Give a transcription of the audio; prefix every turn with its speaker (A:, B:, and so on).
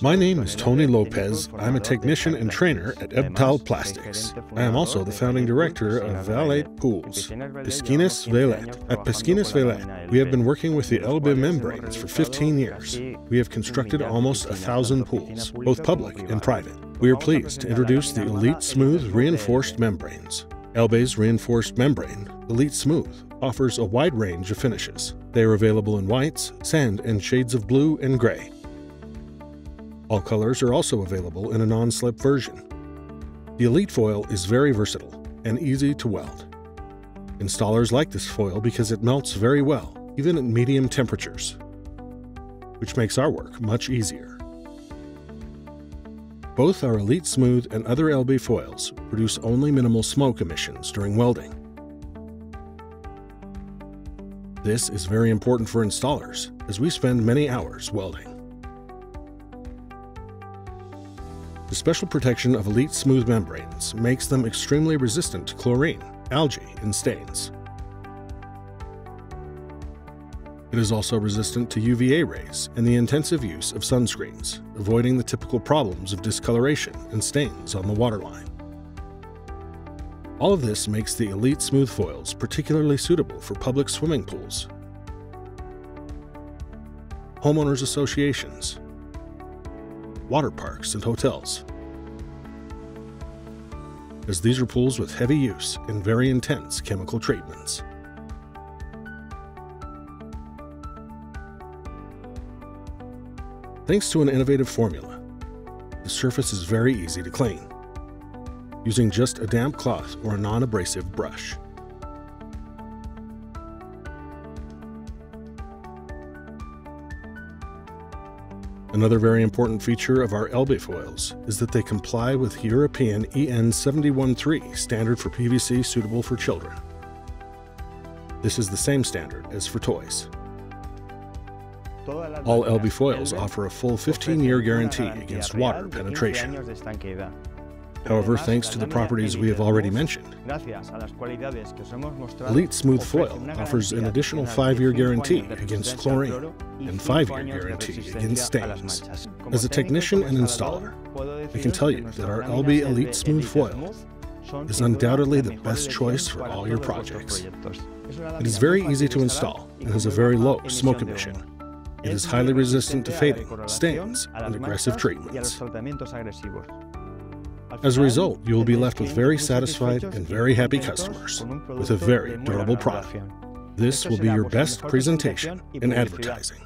A: My name is Tony Lopez. I'm a technician and trainer at ELBE Pool Plastics. I am also the founding director of I ELBE Pools, Piscinas Velet. At Piscinas Velet, we have been working with the ELBE membranes for 15 years. We have constructed almost 1,000 pools, both public and private. We are pleased to introduce the Elite Smooth Reinforced Membranes. ELBE's reinforced membrane, Elite Smooth, offers a wide range of finishes. They are available in whites, sand, and shades of blue and gray. All colors are also available in a non-slip version. The Elite foil is very versatile and easy to weld. Installers like this foil because it melts very well, even at medium temperatures, which makes our work much easier. Both our Elite Smooth and other ELBE foils produce only minimal smoke emissions during welding. This is very important for installers, as we spend many hours welding. The special protection of Elite Smooth membranes makes them extremely resistant to chlorine, algae, and stains. It is also resistant to UVA rays and the intensive use of sunscreens, avoiding the typical problems of discoloration and stains on the waterline. All of this makes the Elite Smooth foils particularly suitable for public swimming pools, homeowners associations, water parks, and hotels, as these are pools with heavy use and very intense chemical treatments. Thanks to an innovative formula, the surface is very easy to clean, using just a damp cloth or a non-abrasive brush. Another very important feature of our ELBE foils is that they comply with European EN 713 standard for PVC suitable for children. This is the same standard as for toys. All ELBE foils offer a full 15-year guarantee against water penetration. However, thanks to the properties we have already mentioned, Elite Smooth foil offers an additional 5-year guarantee against chlorine and 5-year guarantee against stains. As a technician and installer, I can tell you that our ELBE Elite Smooth foil is undoubtedly the best choice for all your projects. It is very easy to install and has a very low smoke emission. It is highly resistant to fading, stains, and aggressive treatments. As a result, you will be left with very satisfied and very happy customers with a very durable product. This will be your best presentation in advertising.